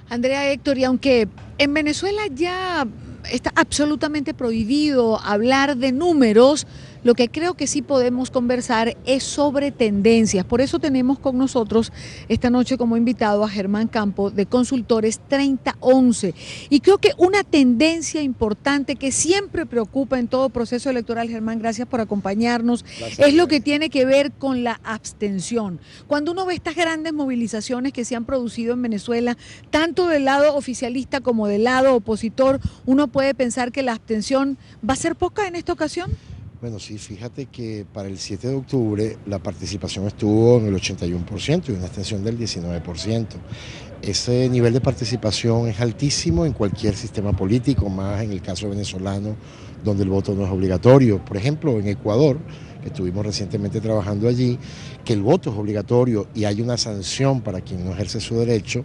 Andrea, Héctor, y aunque en Venezuela ya está absolutamente prohibido hablar de números, lo que creo que sí podemos conversar es sobre tendencias. Por eso tenemos con nosotros esta noche como invitado a Germán Campo de Consultores 3011. Y creo que una tendencia importante que siempre preocupa en todo proceso electoral, Germán, gracias por acompañarnos, Gracias, es lo que Gracias. tiene que ver con la abstención. Cuando uno ve estas grandes movilizaciones que se han producido en Venezuela, tanto del lado oficialista como del lado opositor, uno puede pensar que la abstención va a ser poca en esta ocasión. Bueno, sí, fíjate que para el 7 de octubre la participación estuvo en el 81% y una abstención del 19%. Ese nivel de participación es altísimo en cualquier sistema político, más en el caso venezolano, donde el voto no es obligatorio. Por ejemplo, en Ecuador, que estuvimos recientemente trabajando allí, que el voto es obligatorio y hay una sanción para quien no ejerce su derecho,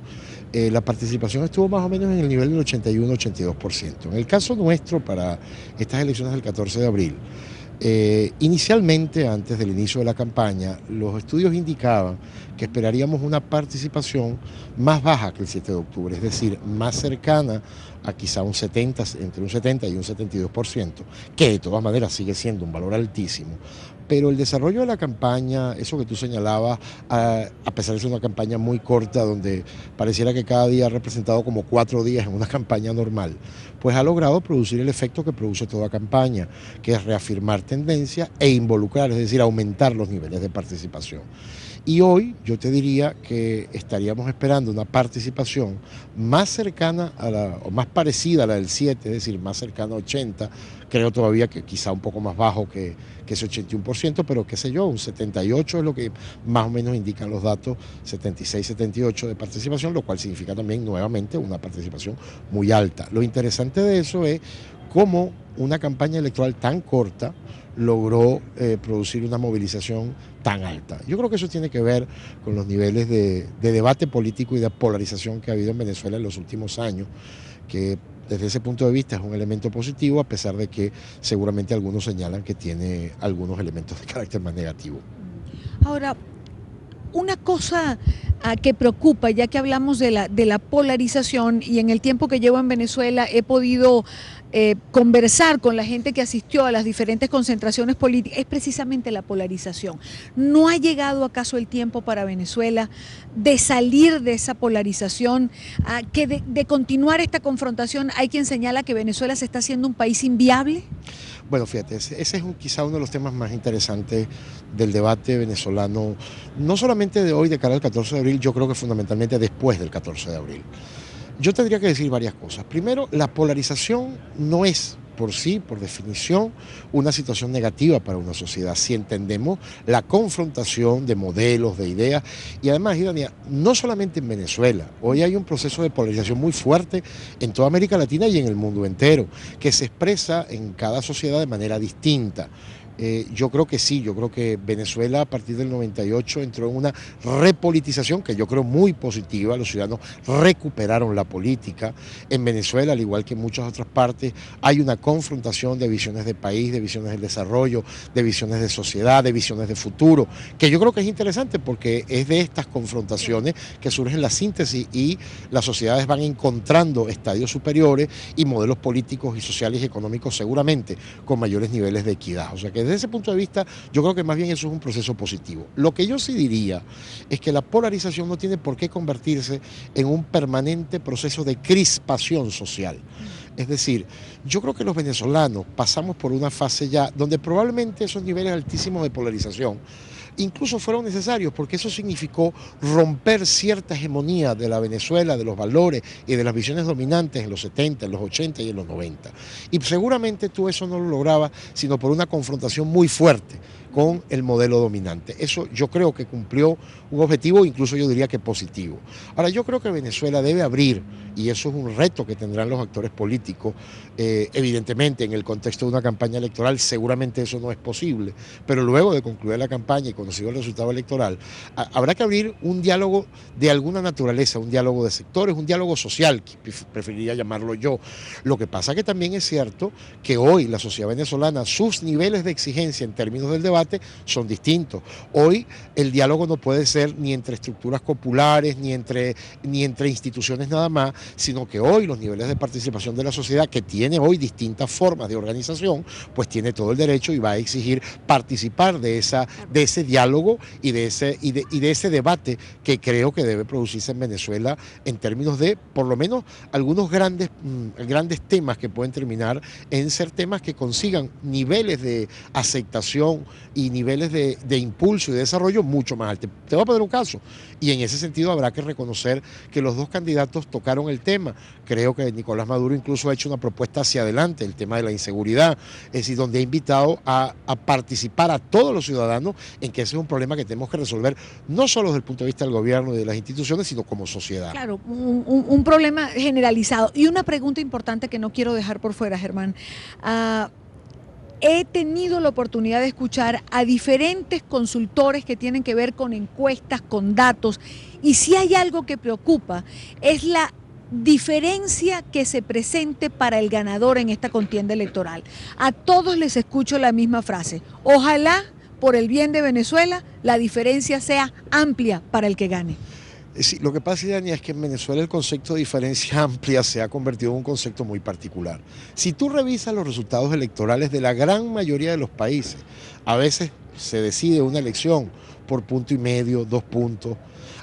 la participación estuvo más o menos en el nivel del 81-82%. En el caso nuestro, para estas elecciones del 14 de abril, inicialmente, antes del inicio de la campaña, los estudios indicaban que esperaríamos una participación más baja que el 7 de octubre, es decir, más cercana a quizá un 70, entre un 70 y un 72%, que de todas maneras sigue siendo un valor altísimo. Pero el desarrollo de la campaña, eso que tú señalabas, a pesar de ser una campaña muy corta, donde pareciera que cada día ha representado como 4 días en una campaña normal, pues ha logrado producir el efecto que produce toda campaña, que es reafirmar tendencia e involucrar, es decir, aumentar los niveles de participación. Y hoy yo te diría que estaríamos esperando una participación más cercana a o más parecida a la del 7, es decir, más cercana a 80, creo todavía que quizá un poco más bajo que ese 81%, pero qué sé yo, un 78 es lo que más o menos indican los datos, 76, 78 de participación, lo cual significa también nuevamente una participación muy alta. Lo interesante de eso es cómo una campaña electoral tan corta logró producir una movilización tan alta. Yo creo que eso tiene que ver con los niveles de debate político y de polarización que ha habido en Venezuela en los últimos años, que desde ese punto de vista es un elemento positivo, a pesar de que seguramente algunos señalan que tiene algunos elementos de carácter más negativo. Ahora, una cosa que preocupa, ya que hablamos de la polarización, y en el tiempo que llevo en Venezuela he podido conversar con la gente que asistió a las diferentes concentraciones políticas, es precisamente la polarización. ¿No ha llegado acaso el tiempo para Venezuela de salir de esa polarización, que de continuar esta confrontación? Hay quien señala que Venezuela se está haciendo un país inviable. Bueno, fíjate, ese es quizá uno de los temas más interesantes del debate venezolano, no solamente de hoy, de cara al 14 de abril, yo creo que fundamentalmente después del 14 de abril. Yo tendría que decir varias cosas. Primero, la polarización no es por sí, por definición, una situación negativa para una sociedad, si entendemos la confrontación de modelos, de ideas, y además, Idania, no solamente en Venezuela, hoy hay un proceso de polarización muy fuerte en toda América Latina y en el mundo entero, que se expresa en cada sociedad de manera distinta. Yo creo que sí, yo creo que Venezuela a partir del 98 entró en una repolitización que yo creo muy positiva. Los ciudadanos recuperaron la política. En Venezuela, al igual que en muchas otras partes, hay una confrontación de visiones de país, de visiones del desarrollo, de visiones de sociedad, de visiones de futuro, que yo creo que es interesante porque es de estas confrontaciones que surgen la síntesis y las sociedades van encontrando estadios superiores y modelos políticos y sociales y económicos seguramente con mayores niveles de equidad. O sea que desde ese punto de vista yo creo que más bien eso es un proceso positivo. Lo que yo sí diría es que la polarización no tiene por qué convertirse en un permanente proceso de crispación social. Es decir, yo creo que los venezolanos pasamos por una fase ya donde probablemente esos niveles altísimos de polarización incluso fueron necesarios, porque eso significó romper cierta hegemonía de la Venezuela, de los valores y de las visiones dominantes en los 70, en los 80 y en los 90. Y seguramente tú eso no lo lograbas sino por una confrontación muy fuerte con el modelo dominante. Eso yo creo que cumplió un objetivo, incluso yo diría que positivo. Ahora, yo creo que Venezuela debe abrir, y eso es un reto que tendrán los actores políticos, evidentemente en el contexto de una campaña electoral seguramente eso no es posible, pero luego de concluir la campaña y conocido el resultado electoral, habrá que abrir un diálogo de alguna naturaleza, un diálogo de sectores, un diálogo social, que preferiría llamarlo yo. Lo que pasa que también es cierto que hoy la sociedad venezolana, sus niveles de exigencia en términos del debate debate son distintos. Hoy el diálogo no puede ser ni entre estructuras populares, ni entre instituciones nada más, sino que hoy los niveles de participación de la sociedad, que tiene hoy distintas formas de organización, pues tiene todo el derecho y va a exigir participar de ese diálogo y de ese debate que creo que debe producirse en Venezuela en términos de, por lo menos, algunos grandes temas que pueden terminar en ser temas que consigan niveles de aceptación y niveles de impulso y de desarrollo mucho más altos. Te voy a poner un caso, y en ese sentido habrá que reconocer que los dos candidatos tocaron el tema. Creo que Nicolás Maduro incluso ha hecho una propuesta hacia adelante, el tema de la inseguridad, es decir, donde ha invitado a participar a todos los ciudadanos en que ese es un problema que tenemos que resolver, no solo desde el punto de vista del gobierno y de las instituciones, sino como sociedad. Claro, un problema generalizado. Y una pregunta importante que no quiero dejar por fuera, Germán. He tenido la oportunidad de escuchar a diferentes consultores que tienen que ver con encuestas, con datos, y si hay algo que preocupa es la diferencia que se presente para el ganador en esta contienda electoral. A todos les escucho la misma frase: ojalá, por el bien de Venezuela, la diferencia sea amplia para el que gane. Sí, lo que pasa, Dani, es que en Venezuela el concepto de diferencia amplia se ha convertido en un concepto muy particular. Si tú revisas los resultados electorales de la gran mayoría de los países, a veces se decide una elección por 1,5 puntos, 2 puntos.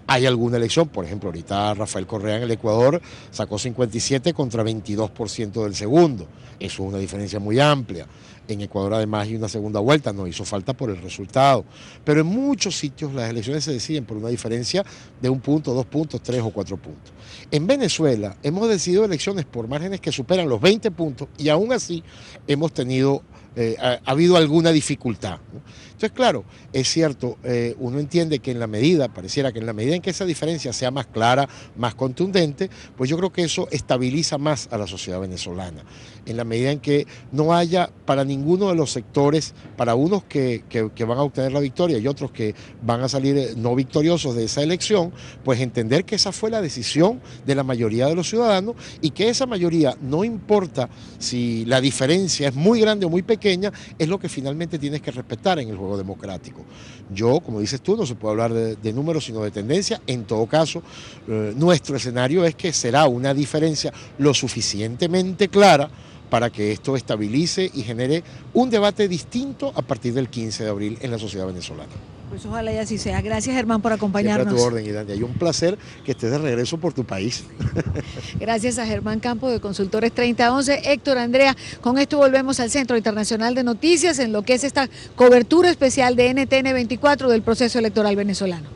Hay alguna elección, por ejemplo, ahorita Rafael Correa en el Ecuador sacó 57 contra 22% del segundo. Eso es una diferencia muy amplia. En Ecuador además hay una segunda vuelta, no hizo falta por el resultado. Pero en muchos sitios las elecciones se deciden por una diferencia de 1 punto, 2 puntos, 3 o 4 puntos. En Venezuela hemos decidido elecciones por márgenes que superan los 20 puntos y aún así hemos tenido, ha habido alguna dificultad, ¿no? Entonces, claro, es cierto, uno entiende que pareciera que en la medida en que esa diferencia sea más clara, más contundente, pues yo creo que eso estabiliza más a la sociedad venezolana. En la medida en que no haya para ninguno de los sectores, para unos que van a obtener la victoria y otros que van a salir no victoriosos de esa elección, pues entender que esa fue la decisión de la mayoría de los ciudadanos y que esa mayoría, no importa si la diferencia es muy grande o muy pequeña, es lo que finalmente tienes que respetar en el juego democrático. Yo, como dices tú, no se puede hablar de números sino de tendencia. En todo caso, nuestro escenario es que será una diferencia lo suficientemente clara para que esto estabilice y genere un debate distinto a partir del 15 de abril en la sociedad venezolana. Pues ojalá y así sea. Gracias, Germán, por acompañarnos. Siempre a tu orden, Idania. Y un placer que estés de regreso por tu país. Gracias a Germán Campos de Consultores 3011. Héctor, Andrea, con esto volvemos al Centro Internacional de Noticias en lo que es esta cobertura especial de NTN 24 del proceso electoral venezolano.